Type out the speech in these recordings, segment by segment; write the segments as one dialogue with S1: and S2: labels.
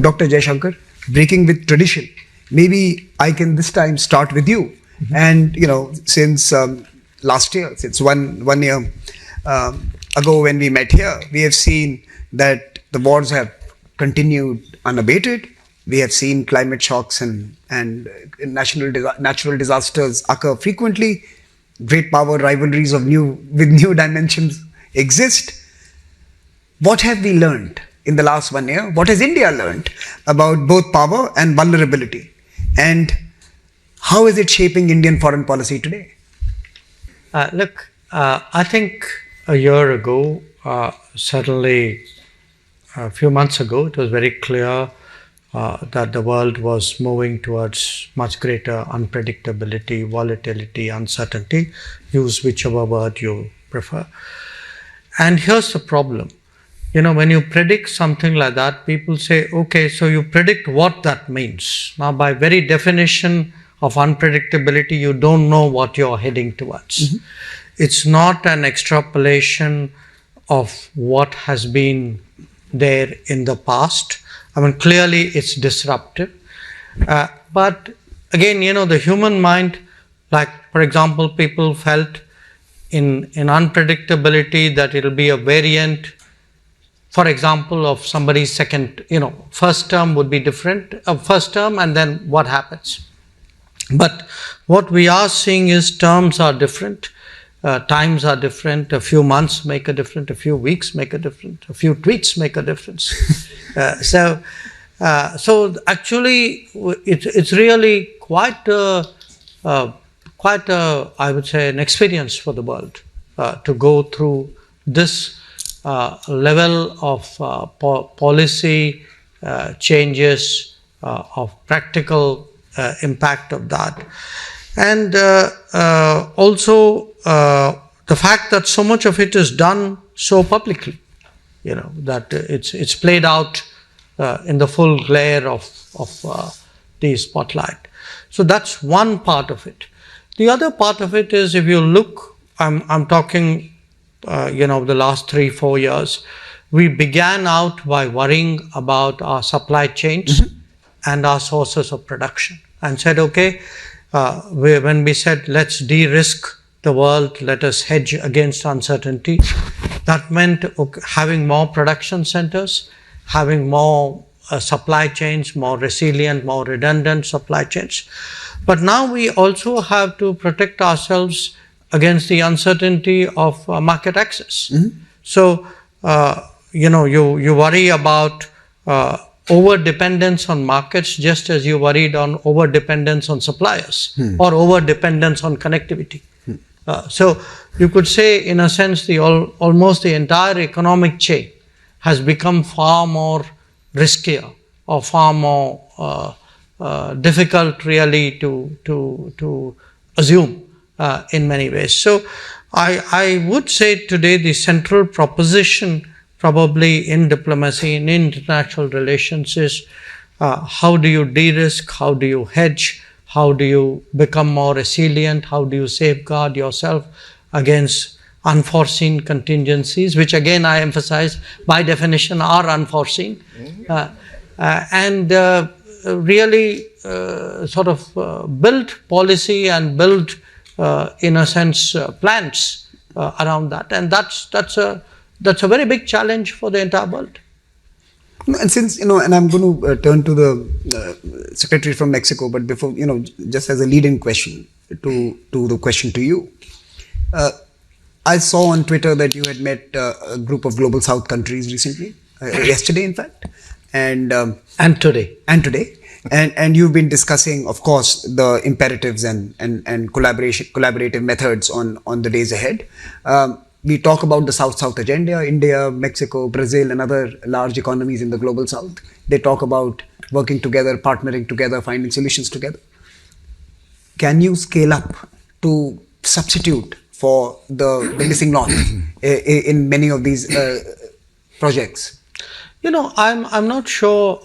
S1: Dr. Jaishankar, breaking with tradition. Maybe I can this time start with you. Mm-hmm. And since last year, since one year ago when we met here, we have seen that the wars have continued unabated. We have seen climate shocks and natural disasters occur frequently. Great power rivalries with new dimensions exist. What have we learned in the last 1 year? What has India learned about both power and vulnerability? And how is it shaping Indian foreign policy today?
S2: I think a year ago, certainly a few months ago, it was very clear that the world was moving towards much greater unpredictability, volatility, uncertainty. Use whichever word you prefer. And here's the problem. When you predict something like that, people say, okay, so you predict what that means. Now, by very definition of unpredictability, you don't know what you're heading towards. Mm-hmm. It's not an extrapolation of what has been there in the past. I mean, clearly it's disruptive. But again, the human mind, like, for example, people felt in unpredictability that it'll be a variant, for example, of somebody's first term would be different, first term, and then what happens. But what we are seeing is terms are different, times are different, a few months make a difference, a few weeks make a difference, a few tweets make a difference. So actually, it's really quite a, I would say, an experience for the world to go through this level of policy changes, of practical impact of that. And also the fact that so much of it is done so publicly, that it's played out in the full glare of the spotlight. So that's one part of it. The other part of it is, if you look, I'm talking the last 3-4 years, we began out by worrying about our supply chains mm-hmm. and our sources of production, and said, okay, when we said, let's de-risk the world, let us hedge against uncertainty, that meant having more production centers, having more supply chains, more resilient, more redundant supply chains. But now we also have to protect ourselves against the uncertainty of market access. Mm-hmm. So, you worry about over-dependence on markets just as you worried on over-dependence on suppliers or over-dependence on connectivity. So you could say, in a sense, almost the entire economic chain has become far more riskier or far more difficult really to assume in many ways. So I would say today the central proposition probably in diplomacy, in international relations is how do you de-risk, how do you hedge, how do you become more resilient, how do you safeguard yourself against unforeseen contingencies, which again I emphasize by definition are unforeseen, and really sort of build policy and build in a sense plans around that, and that's a very big challenge for the entire world.
S1: And since and I'm going to turn to the secretary from Mexico, but before just as a lead-in question to the question to you, I saw on Twitter that you had met a group of global South countries recently, yesterday in fact, and
S2: today.
S1: And you've been discussing, of course, the imperatives and collaborative methods on the days ahead. We talk about the South-South agenda, India, Mexico, Brazil, and other large economies in the global South. They talk about working together, partnering together, finding solutions together. Can you scale up to substitute for the missing North in many of these projects?
S2: I'm not sure,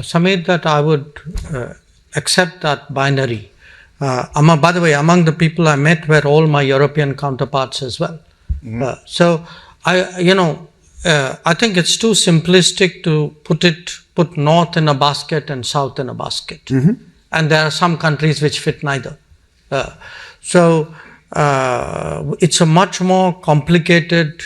S2: Samir, that I would accept that binary. By the way, among the people I met were all my European counterparts as well. So I think it's too simplistic to put it put North in a basket and South in a basket. And there are some countries which fit neither. So it's a much more complicated,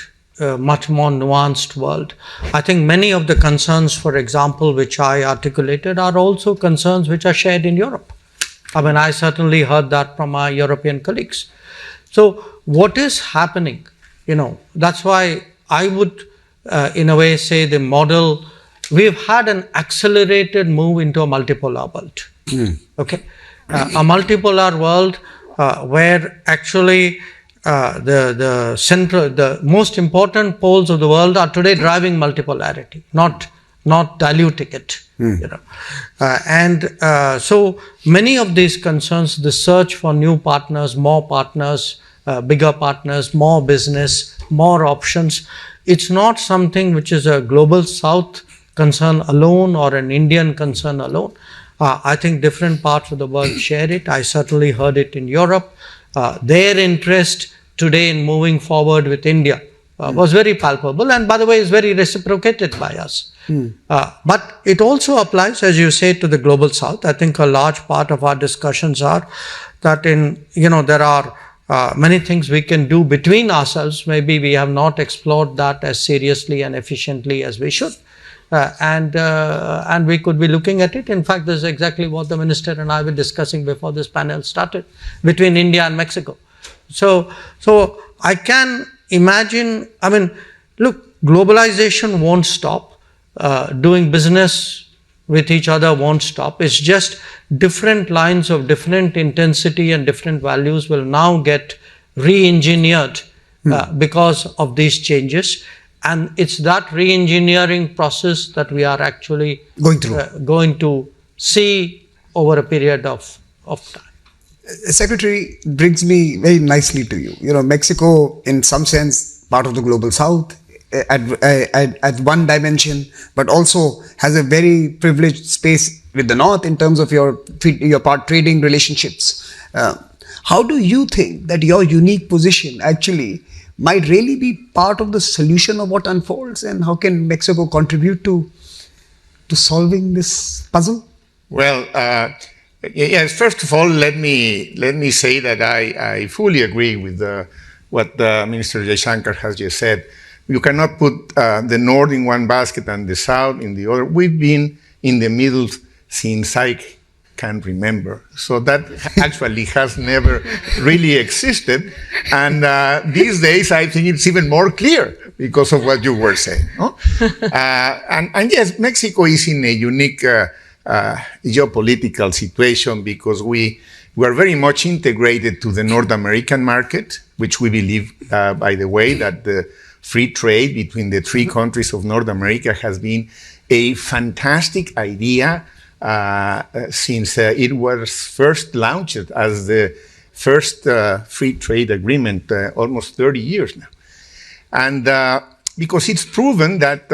S2: much more nuanced world. I think many of the concerns, for example, which I articulated are also concerns which are shared in Europe. I mean, I certainly heard that from my European colleagues. So what is happening, that's why I would, in a way, say the model, we've had an accelerated move into a multipolar world. Okay, a multipolar world where actually the most important poles of the world are today driving multipolarity, not diluting it. So many of these concerns, the search for new partners, more partners, bigger partners, more business, more options, it's not something which is a global South concern alone or an Indian concern alone. I think different parts of the world share it. I certainly heard it in Europe. Their interest today in moving forward with India was very palpable, and by the way is very reciprocated by us. But it also applies, as you say, to the global South. I think a large part of our discussions are that there are many things we can do between ourselves. Maybe we have not explored that as seriously and efficiently as we should. And we could be looking at it. In fact, this is exactly what the minister and I were discussing before this panel started, between India and Mexico. So I can imagine, look, globalization won't stop. Doing business with each other won't stop. It's just different lines of different intensity and different values will now get re-engineered because of these changes. And it's that re-engineering process that we are actually going to see over a period of time.
S1: Secretary, brings me very nicely to you. Mexico, in some sense, part of the global South at one dimension, but also has a very privileged space with the North in terms of your trading relationships. How do you think that your unique position actually might really be part of the solution of what unfolds, and how can Mexico contribute to solving this puzzle?
S3: Well, yes. First of all, let me say that I fully agree with what Minister Jaishankar has just said. You cannot put the North in one basket and the South in the other. We've been in the middle since I can remember. So that actually has never really existed. And these days, I think it's even more clear because of what you were saying. No? And yes, Mexico is in a unique geopolitical situation because we are very much integrated to the North American market, which we believe, by the way, that the free trade between the three countries of North America has been a fantastic idea since it was first launched as the first free trade agreement almost 30 years now. And because it's proven that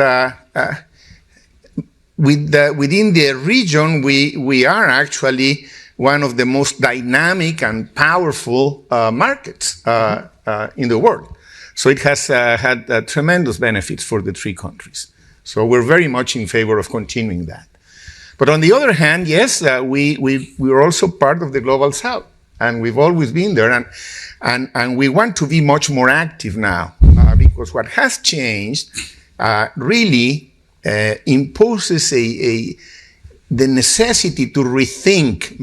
S3: within the region, we are actually one of the most dynamic and powerful markets in the world. So it has had tremendous benefits for the three countries. So we're very much in favor of continuing that. But on the other hand, yes, we're also part of the global South, and we've always been there, and we want to be much more active now, because what has changed really imposes the necessity to rethink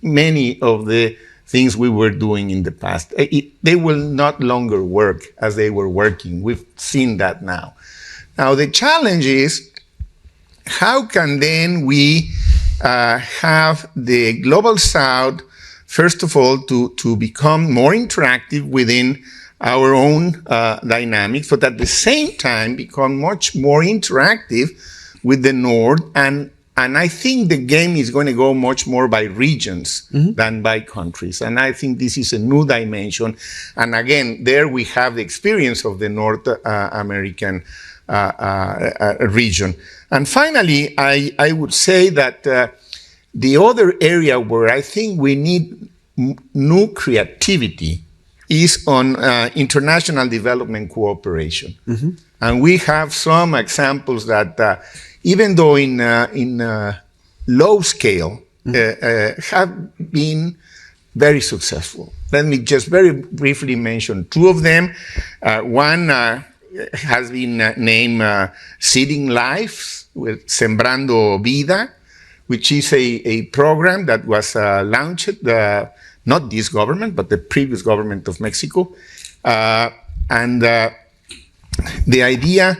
S3: many of the things we were doing in the past. They will not longer work as they were working. We've seen that now. Now the challenge is, how can then we have the global South, first of all, to become more interactive within our own dynamics, but at the same time become much more interactive with the North. And I think the game is going to go much more by regions than by countries. And I think this is a new dimension. And again, there we have the experience of the North American region. And finally, I would say that the other area where I think we need new creativity is on international development cooperation. And we have some examples that even though in low scale, have been very successful. Let me just very briefly mention two of them. One has been named Seeding Lives with Sembrando Vida, which is a program that was launched, not this government, but the previous government of Mexico. And the idea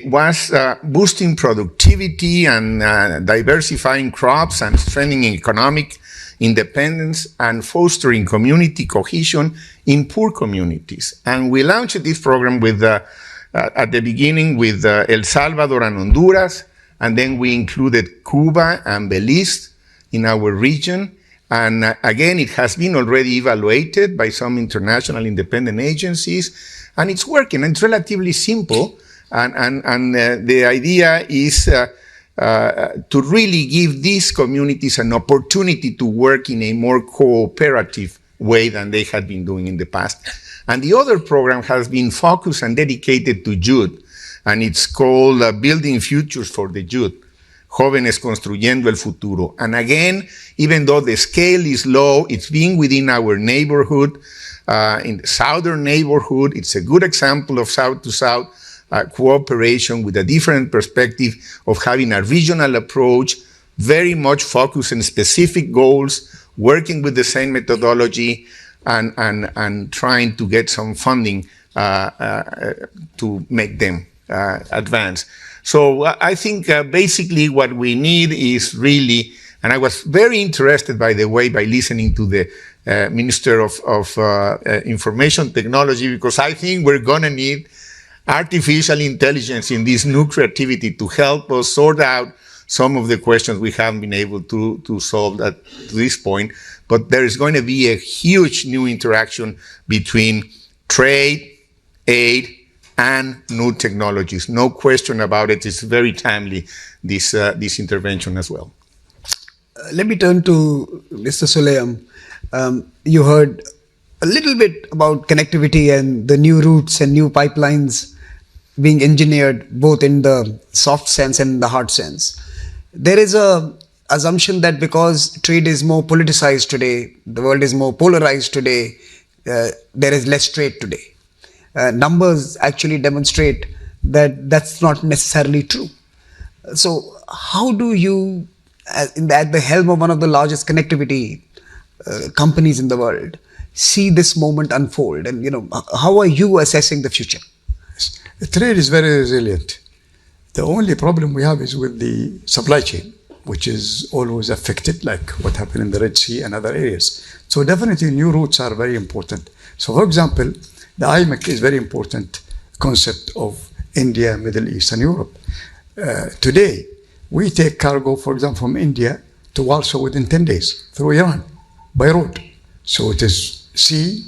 S3: was boosting productivity and diversifying crops and strengthening economic independence and fostering community cohesion in poor communities. And we launched this program with, at the beginning with El Salvador and Honduras, and then we included Cuba and Belize in our region. And again, it has been already evaluated by some international independent agencies, and it's working. It's relatively simple, and the idea is to really give these communities an opportunity to work in a more cooperative way than they had been doing in the past. And the other program has been focused and dedicated to youth, and it's called Building Futures for the Youth, Jóvenes Construyendo el Futuro. And again, even though the scale is low, it's being within our neighborhood, in the southern neighborhood. It's a good example of south-to-south cooperation with a different perspective of having a regional approach, very much focused on specific goals, working with the same methodology, and trying to get some funding to make them advance. So I think basically what we need is really, and I was very interested, by the way, by listening to the Minister of Information Technology, because I think we're going to need artificial intelligence in this new creativity to help us sort out some of the questions we haven't been able to solve at this point. But there is going to be a huge new interaction between trade, aid, and new technologies. No question about it. It's very timely, this intervention as well.
S1: Let me turn to Mr. Sulayem. You heard a little bit about connectivity and the new routes and new pipelines being engineered both in the soft sense and the hard sense. There is a assumption that because trade is more politicized today, the world is more polarized today, there is less trade today. Numbers actually demonstrate that that's not necessarily true. So how do you, at the helm of one of the largest connectivity companies in the world, see this moment unfold? And how are you assessing the future?
S4: The trade is very resilient. The only problem we have is with the supply chain, which is always affected, like what happened in the Red Sea and other areas. So definitely new routes are very important. So for example, the IMEC is very important concept of India, Middle East, and Europe. Today, we take cargo, for example, from India to Warsaw within 10 days through Iran by road. So it is sea,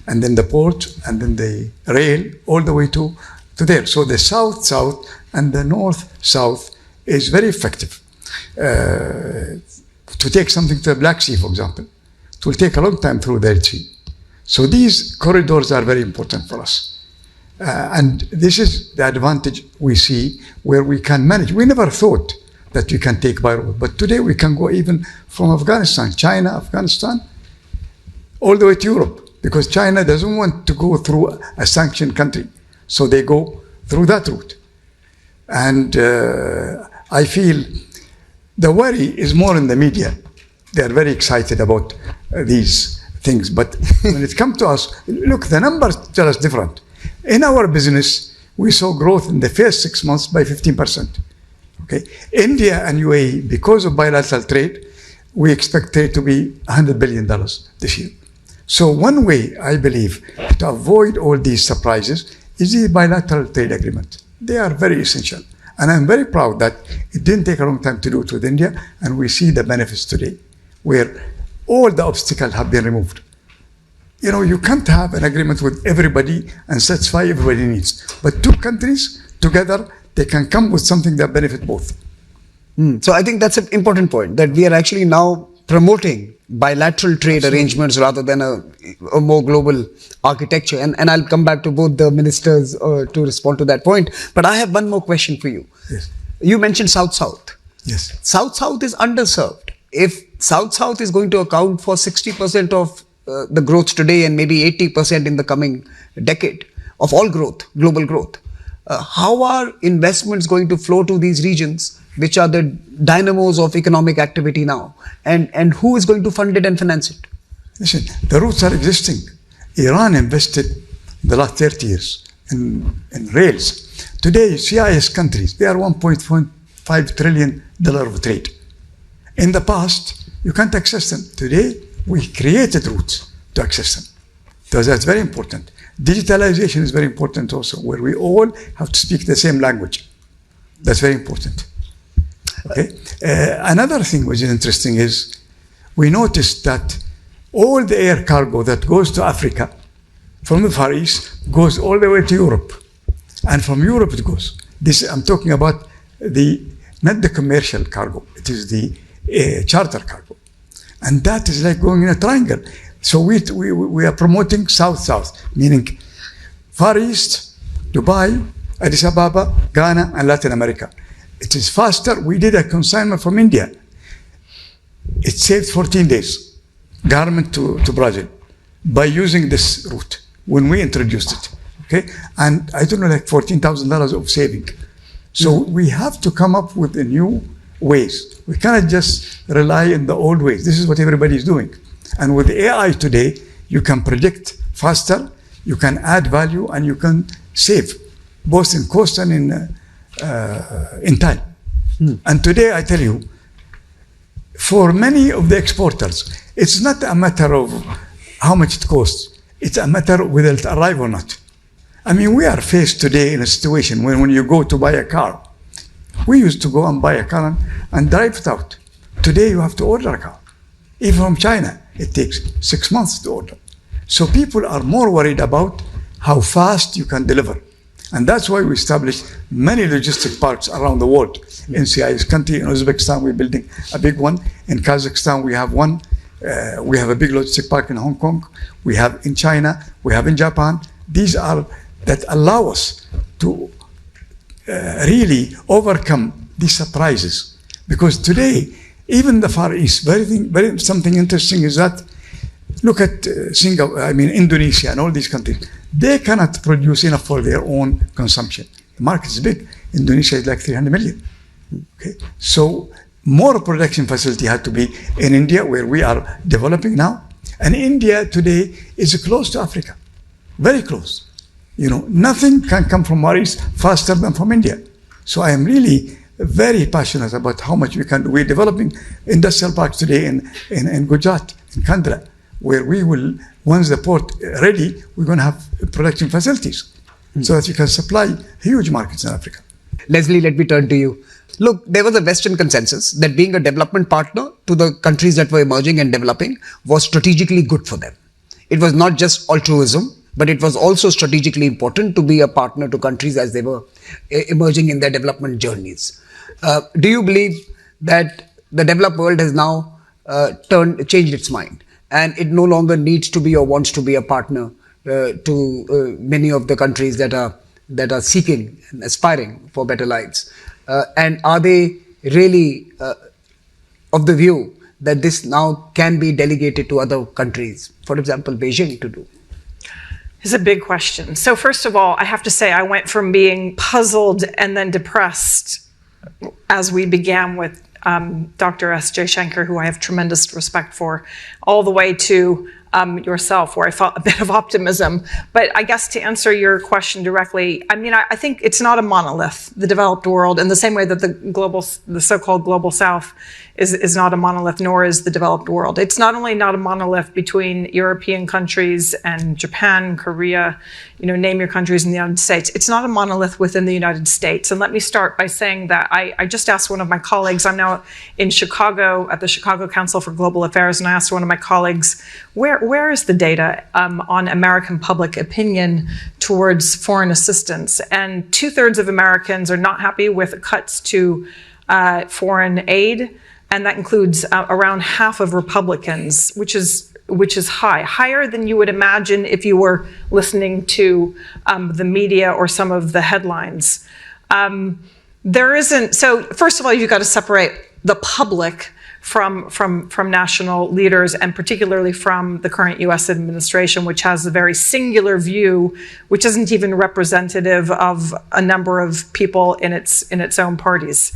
S4: and then the port, and then the rail, all the way to there. So the south-south and the north-south is very effective. To take something to the Black Sea, for example, it will take a long time through the Red Sea. So these corridors are very important for us. And this is the advantage we see where we can manage. We never thought that we can take by road, but today we can go even from Afghanistan, China, Afghanistan, all the way to Europe, because China doesn't want to go through a sanctioned country. So they go through that route. And I feel the worry is more in the media. They are very excited about these things. But when it comes to us, look, the numbers tell us different. In our business, we saw growth in the first 6 months by 15%. Okay, India and UAE, because of bilateral trade, we expect trade to be $100 billion this year. So one way, I believe, to avoid all these surprises is the bilateral trade agreement. They are very essential. And I'm very proud that it didn't take a long time to do it with India, and we see the benefits today, where all the obstacles have been removed. You can't have an agreement with everybody and satisfy everybody's needs. But two countries together, they can come with something that benefits both.
S1: So I think that's an important point, that we are actually now promoting bilateral trade arrangements rather than a more global architecture. And I'll come back to both the ministers to respond to that point. But I have one more question for you.
S4: Yes.
S1: You mentioned South-South.
S4: Yes.
S1: South-South is underserved. If South-South is going to account for 60% of the growth today and maybe 80% in the coming decade of all growth, global growth, how are investments going to flow to these regions, which are the dynamos of economic activity now? And who is going to fund it and finance it?
S4: Listen, the roots are existing. Iran invested the last 30 years in rails. Today, CIS countries, they are $1.5 trillion of trade. In the past, you can't access them. Today, we created routes to access them. So that's very important. Digitalization is very important also, where we all have to speak the same language. That's very important. Okay. Another thing which is interesting is we noticed that all the air cargo that goes to Africa from the Far East goes all the way to Europe. And from Europe it goes. This, I'm talking about not the commercial cargo, it is the charter cargo. And that is like going in a triangle. So we are promoting South-South, meaning Far East, Dubai, Addis Ababa, Ghana, and Latin America. It is faster. We did a consignment from India. It saved 14 days, garment to Brazil, by using this route when we introduced it. Okay, and I don't know, like $14,000 of saving. So we have to come up with the new ways. We cannot just rely on the old ways. This is what everybody is doing. And with AI today, you can predict faster, you can add value, and you can save, both in cost and in time. And today, I tell you, for many of the exporters, it's not a matter of how much it costs. It's a matter of whether it arrives or not. I mean, we are faced today in a situation when you go to buy a car, we used to go and buy a car and drive it out. Today, you have to order a car. Even from China, it takes 6 months to order. So people are more worried about how fast you can deliver. And that's why we established many logistic parks around the world. In CIS country, in Uzbekistan, we're building a big one. In Kazakhstan, we have one. We have a big logistic park in Hong Kong. We have in China. We have in Japan. These are that allow us to really overcome these surprises. Because today, even the Far East, something interesting is that, look at Singapore, Indonesia and all these countries. They cannot produce enough for their own consumption. The market is big. Indonesia is like 300 million. Okay, so more production facility had to be in India, where we are developing now. And India today is close to Africa, very close. You know, nothing can come from Far East faster than from India. So I am really very passionate about how much we can do. We're developing industrial parks today in Gujarat, in Kandla, where we will, once the port ready, we're going to have production facilities so that we can supply huge markets in Africa.
S1: Leslie, let me turn to you. Look, there was a Western consensus that being a development partner to the countries that were emerging and developing was strategically good for them. It was not just altruism, but it was also strategically important to be a partner to countries as they were emerging in their development journeys. Do you believe that the developed world has now changed its mind, and it no longer needs to be or wants to be a partner to many of the countries that are seeking and aspiring for better lives? And are they really of the view that this now can be delegated to other countries, for example, Beijing, to do?
S5: It's a big question. So first of all, I have to say I went from being puzzled and then depressed as we began with Dr. S. Jaishankar, who I have tremendous respect for, all the way to yourself, where I felt a bit of optimism. But I guess to answer your question directly, I think it's not a monolith, the developed world, in the same way that the so-called global South is not a monolith, nor is the developed world. It's not only not a monolith between European countries and Japan, Korea, name your countries in the United States. It's not a monolith within the United States. And let me start by saying that I just asked one of my colleagues, I'm now in Chicago at the Chicago Council for Global Affairs, and I asked one of my colleagues, where is the data on American public opinion towards foreign assistance? And 2/3 of Americans are not happy with cuts to foreign aid. And that includes around half of Republicans, which is higher than you would imagine if you were listening to the media or some of the headlines. There isn't. So first of all, you've got to separate the public from national leaders, and particularly from the current U.S. administration, which has a very singular view, which isn't even representative of a number of people in its own parties.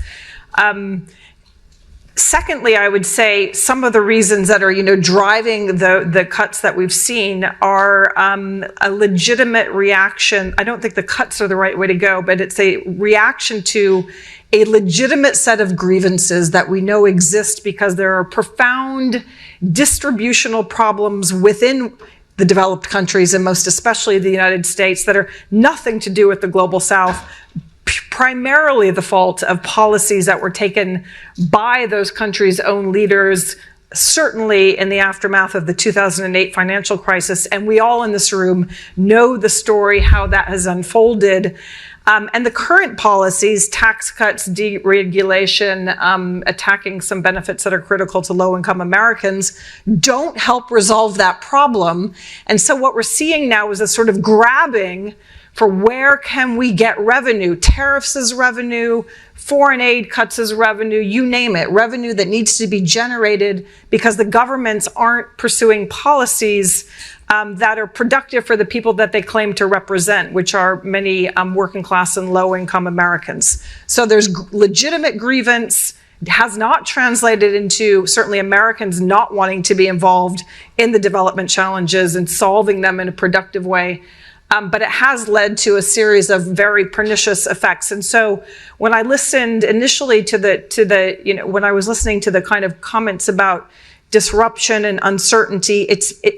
S5: Secondly, I would say some of the reasons that are, driving the cuts that we've seen are a legitimate reaction. I don't think the cuts are the right way to go, but it's a reaction to a legitimate set of grievances that we know exist because there are profound distributional problems within the developed countries, and most especially the United States, that are nothing to do with the global South, primarily the fault of policies that were taken by those countries' own leaders, certainly in the aftermath of the 2008 financial crisis. And we all in this room know the story, how that has unfolded. And the current policies, tax cuts, deregulation, attacking some benefits that are critical to low-income Americans, don't help resolve that problem. And so what we're seeing now is a sort of grabbing for where can we get revenue, tariffs as revenue, foreign aid cuts as revenue, you name it, revenue that needs to be generated because the governments aren't pursuing policies that are productive for the people that they claim to represent, which are many working class and low income Americans. So there's legitimate grievance. It has not translated into certainly Americans not wanting to be involved in the development challenges and solving them in a productive way. But it has led to a series of very pernicious effects. And so when I listened initially when I was listening to the kind of comments about disruption and uncertainty,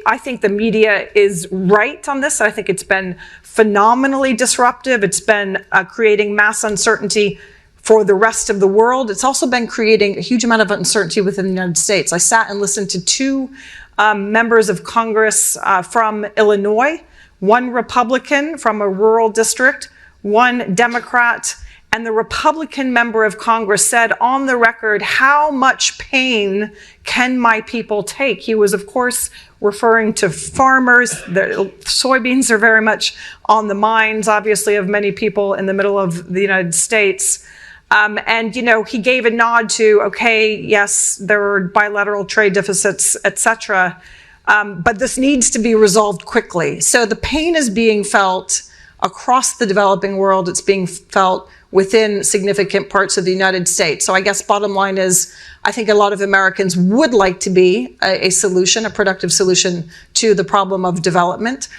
S5: I think the media is right on this. I think it's been phenomenally disruptive. It's been creating mass uncertainty for the rest of the world. It's also been creating a huge amount of uncertainty within the United States. I sat and listened to two members of Congress from Illinois, one Republican from a rural district, one Democrat, and the Republican member of Congress said on the record, how much pain can my people take? He was, of course, referring to farmers. The soybeans are very much on the minds, obviously, of many people in the middle of the United States. And he gave a nod to, okay, yes, there are bilateral trade deficits, et cetera, but this needs to be resolved quickly. So the pain is being felt across the developing world. It's being felt within significant parts of the United States. So I guess bottom line is, I think a lot of Americans would like to be a solution, a productive solution to the problem of development.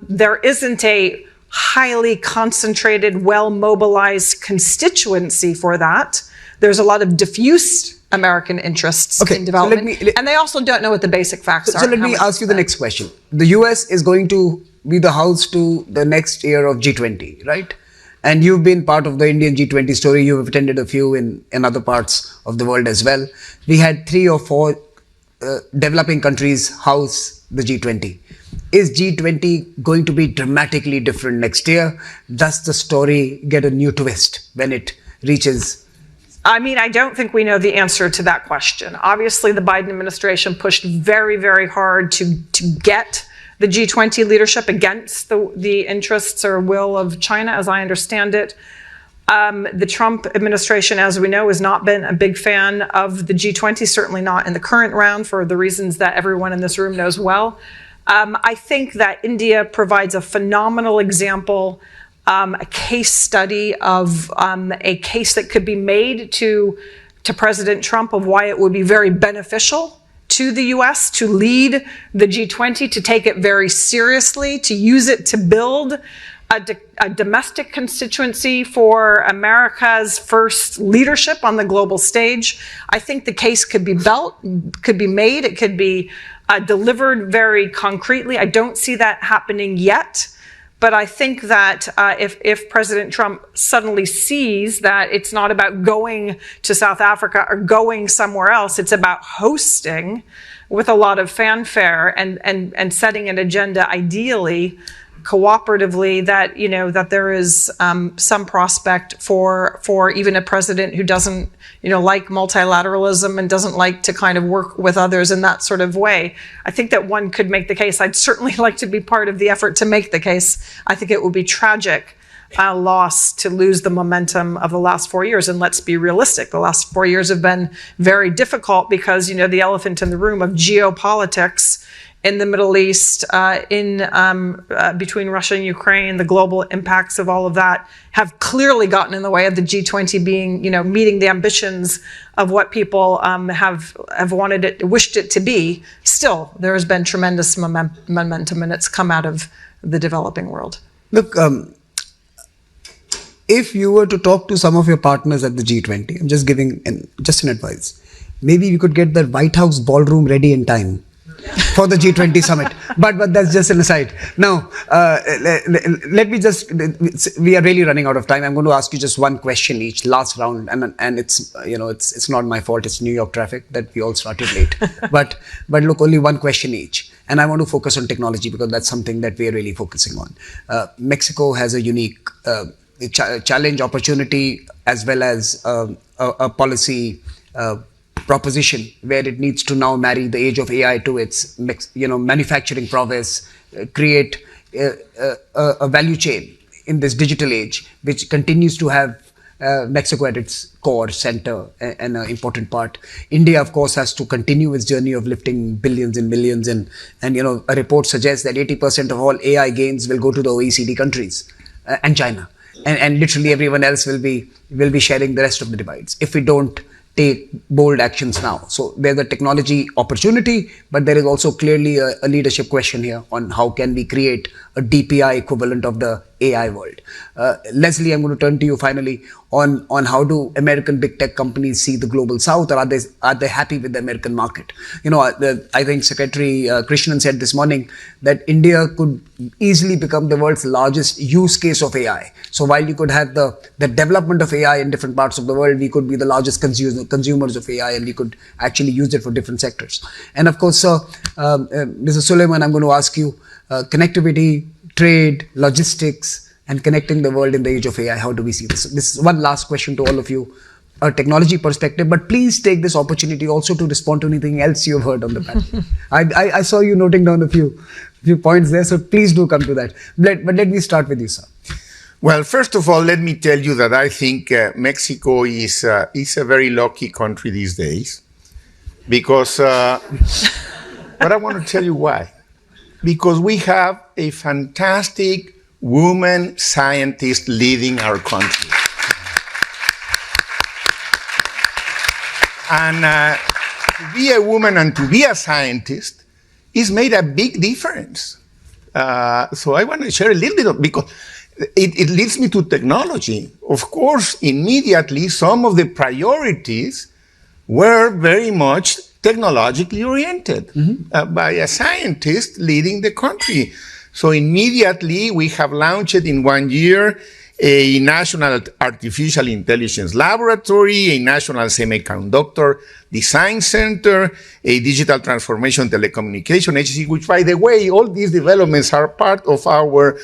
S5: There isn't a highly concentrated, well-mobilized constituency for that. There's a lot of diffuse American interests in development, and they also don't know what the basic facts are.
S1: So let me ask you the next question. The US is going to be the house to the next year of G20, right? And you've been part of the Indian G20 story. You've attended a few in other parts of the world as well. We had 3 or 4 developing countries house the G20. Is G20 going to be dramatically different next year? Does the story get a new twist when it reaches?
S5: I mean, I don't think we know the answer to that question. Obviously, the Biden administration pushed very, very hard to get the G20 leadership against the interests or will of China, as I understand it. The Trump administration, as we know, has not been a big fan of the G20, certainly not in the current round for the reasons that everyone in this room knows well. I think that India provides a phenomenal example, a case study of a case that could be made to President Trump of why it would be very beneficial to the US to lead the G20, to take it very seriously, to use it to build a domestic constituency for America's first leadership on the global stage. I think the case could be made, it could be delivered very concretely. I don't see that happening yet. But I think that if President Trump suddenly sees that it's not about going to South Africa or going somewhere else, it's about hosting with a lot of fanfare and setting an agenda, ideally, cooperatively, that that there is some prospect for even a president who doesn't like multilateralism and doesn't like to kind of work with others in that sort of way. I think that one could make the case. I'd certainly like to be part of the effort to make the case. I think it would be tragic loss to lose the momentum of the last 4 years. And let's be realistic. The last 4 years have been very difficult because, the elephant in the room of geopolitics in the Middle East, between Russia and Ukraine, the global impacts of all of that have clearly gotten in the way of the G20 being, meeting the ambitions of what people have wished it to be. Still, there has been tremendous momentum, and it's come out of the developing world.
S1: Look, if you were to talk to some of your partners at the G20, I'm just giving an advice. Maybe we could get the White House ballroom ready in time for the G20 summit. But that's just an aside. Now, let me just, we are really running out of time. I'm going to ask you just one question each, last round. And it's, it's not my fault. It's New York traffic that we all started late. But look, only one question each. And I want to focus on technology because that's something that we are really focusing on. Mexico has a unique challenge, opportunity, as well as a policy proposition where it needs to now marry the age of AI to its manufacturing prowess, create a value chain in this digital age, which continues to have Mexico at its core center and an important part. India, of course, has to continue its journey of lifting billions and millions, and a report suggests that 80% of all AI gains will go to the OECD countries and China, and literally everyone else will be sharing the rest of the divides if we don't take bold actions now. So there's a technology opportunity, but there is also clearly a leadership question here on how can we create a DPI equivalent of the AI world. Leslie, I'm going to turn to you finally on how do American big tech companies see the global south, or are they happy with the American market? I think Secretary Krishnan said this morning that India could easily become the world's largest use case of AI. So while you could have the development of AI in different parts of the world, we could be the largest consumers of AI, and we could actually use it for different sectors. And of course, Mr. Suleiman, I'm going to ask you, connectivity, trade, logistics, and connecting the world in the age of AI. How do we see this? This is one last question to all of you, a technology perspective, but please take this opportunity also to respond to anything else you've heard on the panel. I saw you noting down a few points there, so please do come to that. But let me start with you, sir.
S3: Well, first of all, let me tell you that I think Mexico is a very lucky country these days, because, but I want to tell you why. Because we have a fantastic woman scientist leading our country. And to be a woman and to be a scientist is made a big difference. So I want to share a little bit of, because it leads me to technology. Of course, immediately some of the priorities were very much technologically oriented by a scientist leading the country. So immediately we have launched in 1 year a national artificial intelligence laboratory, a national semiconductor design center, a digital transformation telecommunication agency, which, by the way, all these developments are part of our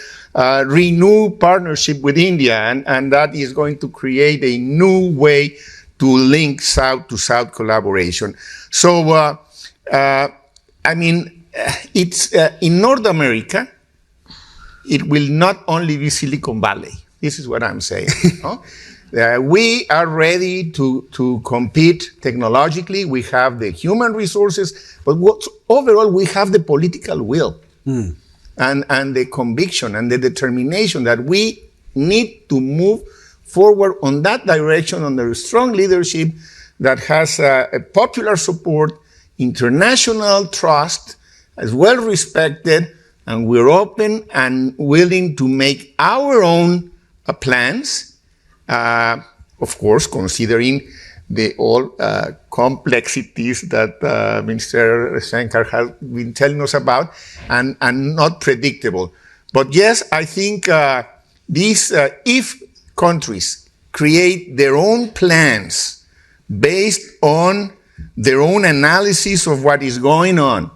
S3: renewed partnership with India, and that is going to create a new way to link South to South collaboration. So, it's in North America, it will not only be Silicon Valley. This is what I'm saying. We are ready to compete technologically. We have the human resources, but overall, we have the political will and the conviction and the determination that we need to move forward on that direction under strong leadership that has a popular support, international trust, as well respected, and we're open and willing to make our own plans, of course, considering the all complexities that Mr. Jaishankar has been telling us about, and not predictable. But yes, I think if countries create their own plans based on their own analysis of what is going on,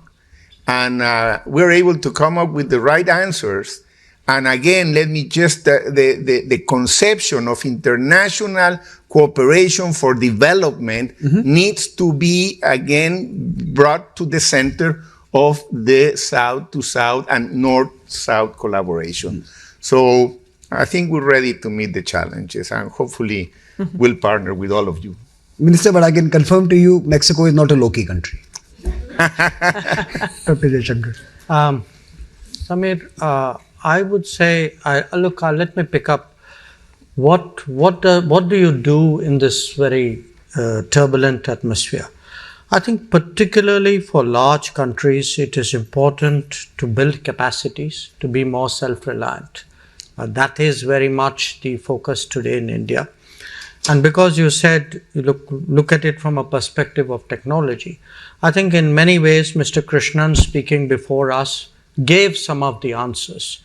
S3: and we're able to come up with the right answers. And again, let me just, the conception of international cooperation for development needs to be, again, brought to the center of the South to South and North-South collaboration. So I think we're ready to meet the challenges, and hopefully we'll partner with all of you.
S1: Minister, but I can confirm to you, Mexico is not a low-key country. Dr. Jaishankar.
S2: Samir, I would say, let me pick up. What do you do in this very turbulent atmosphere? I think particularly for large countries, it is important to build capacities, to be more self-reliant. That is very much the focus today in India. And because you said, you look at it from a perspective of technology, I think in many ways, Mr. Krishnan speaking before us gave some of the answers.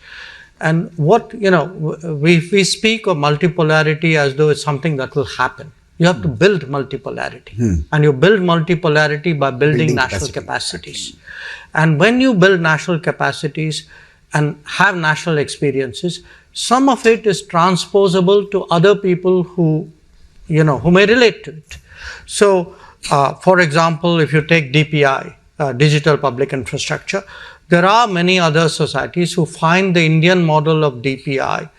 S2: And we speak of multipolarity as though it's something that will happen. You have to build multipolarity. And you build multipolarity by building national capacities. And when you build national capacities and have national experiences, some of it is transposable to other people who may relate to it. So, for example, if you take DPI, digital public infrastructure, there are many other societies who find the Indian model of DPI,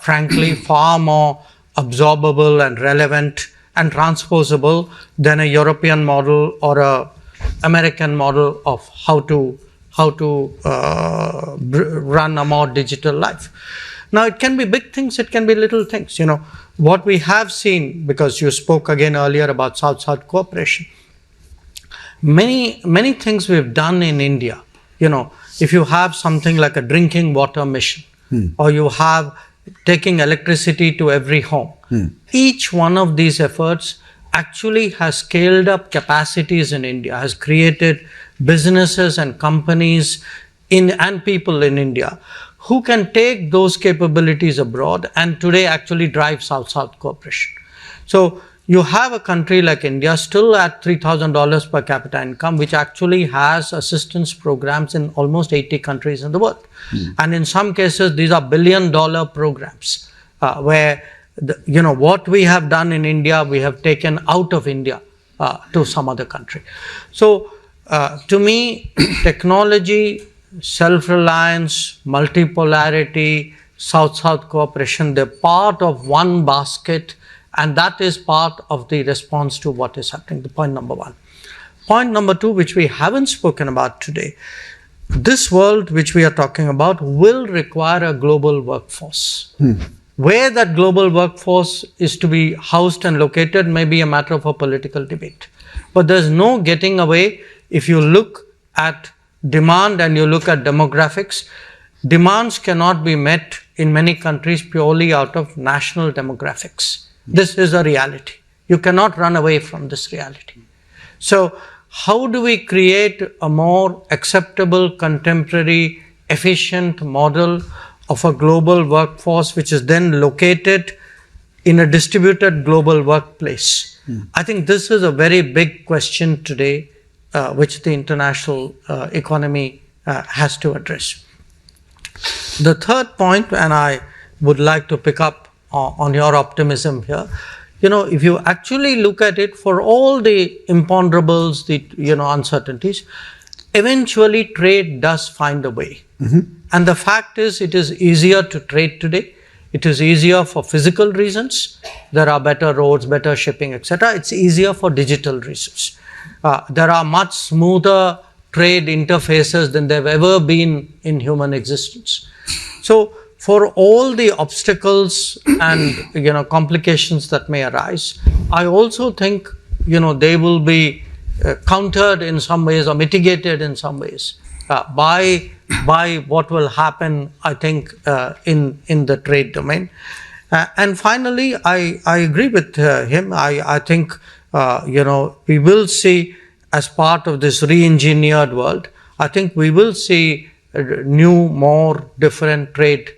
S2: frankly, far more absorbable and relevant and transposable than a European model or a American model of how to run a more digital life. Now, it can be big things, it can be little things. What we have seen, because you spoke again earlier about South-South cooperation, many things we've done in India. If you have something like a drinking water mission, or you have taking electricity to every home, each one of these efforts actually has scaled up capacities in India, has created businesses and companies and people in India who can take those capabilities abroad and today actually drive South-South cooperation. So you have a country like India still at $3,000 per capita income, which actually has assistance programs in almost 80 countries in the world. And in some cases, these are billion-dollar programs where, what we have done in India, we have taken out of India to some other country. So to me, technology, self-reliance, multipolarity, South-South cooperation, they're part of one basket. And that is part of the response to what is happening, the point number one. Point number two, which we haven't spoken about today, this world which we are talking about will require a global workforce. Where that global workforce is to be housed and located may be a matter of a political debate. But there's no getting away. If you look at demand and you look at demographics, demands cannot be met in many countries purely out of national demographics. This is a reality. You cannot run away from this reality. So how do we create a more acceptable, contemporary, efficient model of a global workforce which is then located in a distributed global workplace? I think this is a very big question today which the international economy has to address. The third point, and I would like to pick up on your optimism here, if you actually look at it, for all the imponderables, the uncertainties, eventually trade does find a way. And the fact is, it is easier to trade today. It is easier for physical reasons. There are better roads, better shipping, etc. It's easier for digital reasons. There are much smoother trade interfaces than there have ever been in human existence. So for all the obstacles and complications that may arise, I also think they will be countered in some ways or mitigated in some ways by what will happen, I think, in the trade domain. And finally, I agree with him. I think we will see, as part of this re-engineered world, I think we will see new, more different trade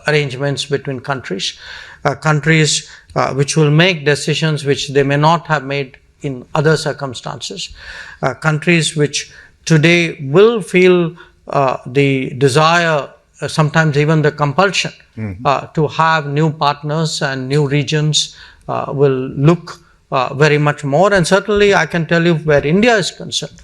S2: arrangements between countries, which will make decisions which they may not have made in other circumstances, countries which today will feel the desire, sometimes even the compulsion, to have new partners and new regions will look very much more. And certainly I can tell you where India is concerned,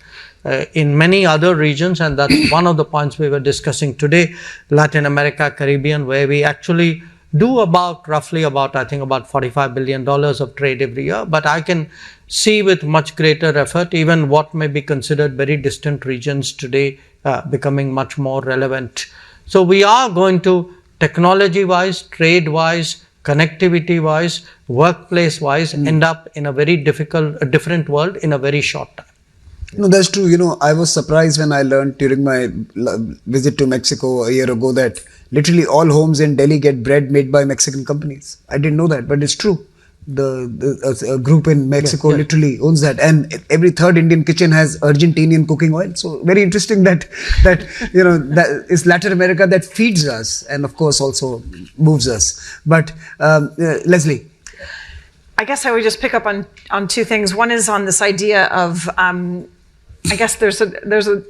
S2: in many other regions, and that's one of the points we were discussing today, Latin America, Caribbean, where we actually do roughly about $45 billion of trade every year. But I can see with much greater effort, even what may be considered very distant regions today becoming much more relevant. So we are going to, technology-wise, trade-wise, connectivity-wise, workplace-wise, end up in a very different world in a very short time.
S1: No, that's true. I was surprised when I learned during my visit to Mexico a year ago that literally all homes in Delhi get bread made by Mexican companies. I didn't know that, but it's true. A group in Mexico literally owns that, and every third Indian kitchen has Argentinian cooking oil. So very interesting that is Latin America that feeds us and of course also moves us. But Leslie.
S5: I guess I would just pick up on two things. One is on this idea of, I guess there's a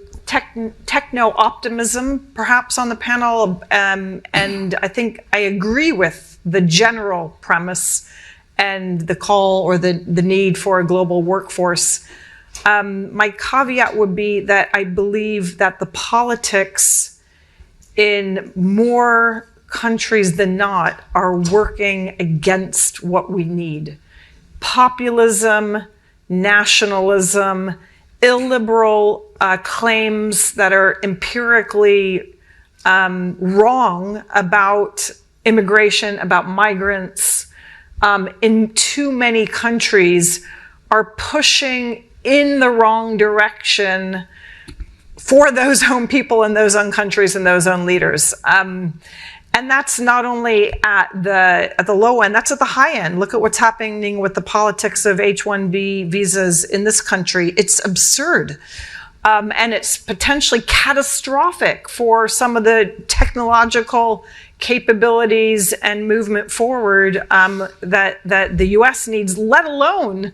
S5: techno optimism perhaps on the panel, and I think I agree with the general premise and the call or the need for a global workforce. My caveat would be that I believe that the politics in more countries than not are working against what we need. Populism, nationalism, illiberal claims that are empirically wrong about immigration, about migrants, in too many countries are pushing in the wrong direction for those own people in those own countries and those own leaders. And that's not only at the low end, that's at the high end. Look at what's happening with the politics of H-1B visas in this country. It's absurd. And it's potentially catastrophic for some of the technological capabilities and movement forward that the US needs, let alone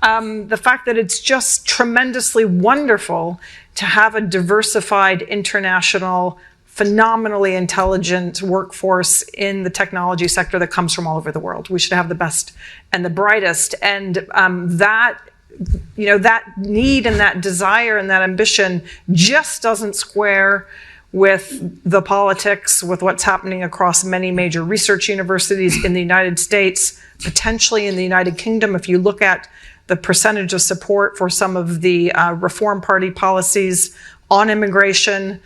S5: the fact that it's just tremendously wonderful to have a diversified international, phenomenally intelligent workforce in the technology sector that comes from all over the world. We should have the best and the brightest. And that need and that desire and that ambition just doesn't square with the politics, with what's happening across many major research universities in the United States, potentially in the United Kingdom. If you look at the percentage of support for some of the Reform Party policies on immigration,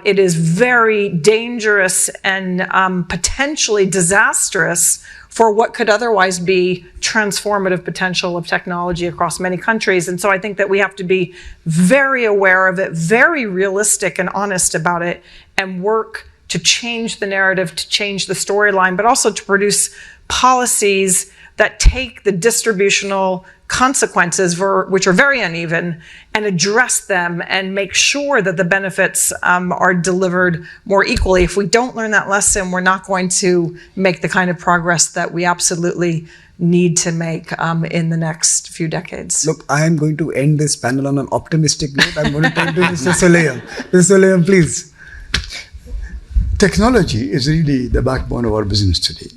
S5: it is very dangerous and potentially disastrous for what could otherwise be transformative potential of technology across many countries. And so I think that we have to be very aware of it, very realistic and honest about it, and work to change the narrative, to change the storyline, but also to produce policies that take the distributional consequences, which are very uneven, and address them and make sure that the benefits are delivered more equally. If we don't learn that lesson, we're not going to make the kind of progress that we absolutely need to make in the next few decades.
S1: Look, I am going to end this panel on an optimistic note. I'm going to turn to Mr. Soleim. Mr. Soleim, please.
S4: Technology is really the backbone of our business today.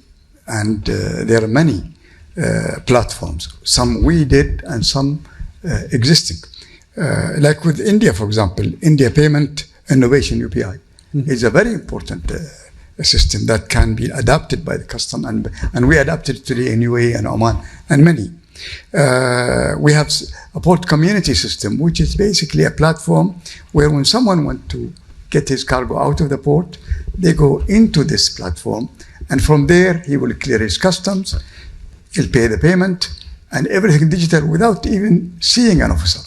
S4: And there are many platforms, some we did and some existing. Like with India, for example, India Payment Innovation UPI is a very important system that can be adapted by the custom, and we adapted it today in UAE and Oman and many. We have a port community system, which is basically a platform where when someone wants to get his cargo out of the port, they go into this platform, and from there he will clear his customs, he'll pay the payment, and everything digital without even seeing an officer.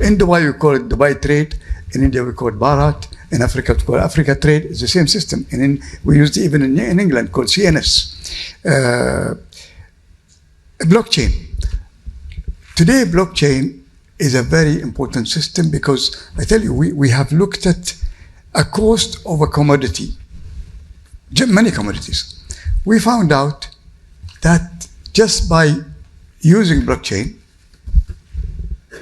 S4: In Dubai, we call it Dubai Trade. In India, we call it Bharat. In Africa, we call it Africa Trade. It's the same system. And we used it even in England, called CNS. Blockchain. Today, blockchain is a very important system because, I tell you, we have looked at a cost of a commodity, many commodities. We found out that just by using blockchain,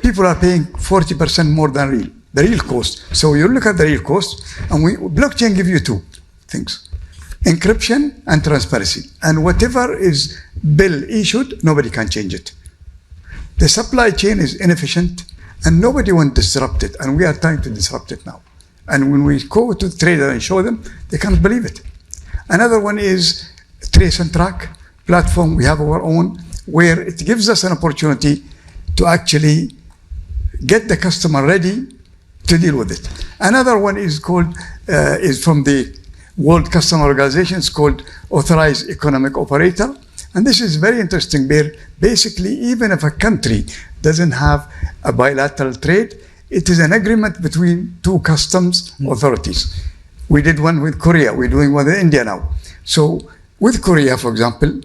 S4: people are paying 40% more than the real cost. So you look at the real cost, and blockchain give you two things: encryption and transparency. And whatever is bill issued, nobody can change it. The supply chain is inefficient, and nobody wants to disrupt it, and we are trying to disrupt it now. And when we go to the trader and show them, they can't believe it. Another one is trace and track platform. We have our own, where it gives us an opportunity to actually get the customer ready to deal with it. Another one is called, is from the World Customer Organization. It's called Authorized Economic Operator. And this is very interesting, where basically even if a country doesn't have a bilateral trade, it is an agreement between two customs authorities. We did one with Korea, we're doing one with India now. So with Korea, for example,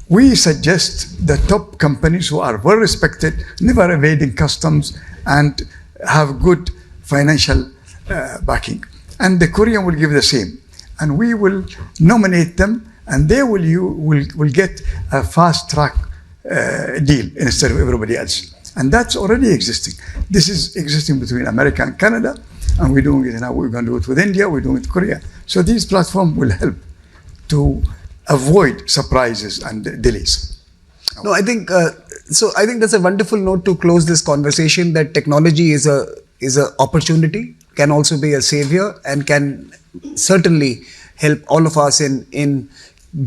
S4: we suggest the top companies who are well respected, never evading customs, and have good financial backing. And the Korean will give the same. And we will nominate them, and they will get a fast track deal instead of everybody else. And that's already existing. This is existing between America and Canada, and we're doing it now. We're going to do it with India, we're doing it with Korea. So these platforms will help to avoid surprises and delays.
S1: No, I think so. I think that's a wonderful note to close this conversation. That technology is a opportunity, can also be a savior, and can certainly help all of us in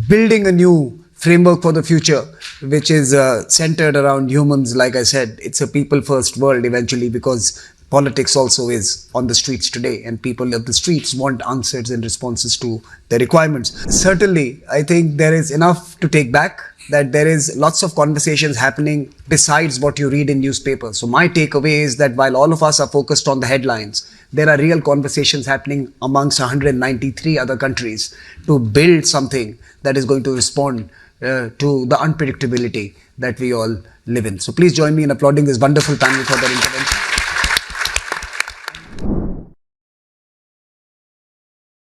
S1: building a new framework for the future, which is centered around humans. Like I said, it's a people-first world eventually, because politics also is on the streets today, and people of the streets want answers and responses to their requirements. Certainly, I think there is enough to take back, that there is lots of conversations happening besides what you read in newspapers. So my takeaway is that while all of us are focused on the headlines, there are real conversations happening amongst 193 other countries to build something that is going to respond to the unpredictability that we all live in. So please join me in applauding this wonderful panel for their intervention.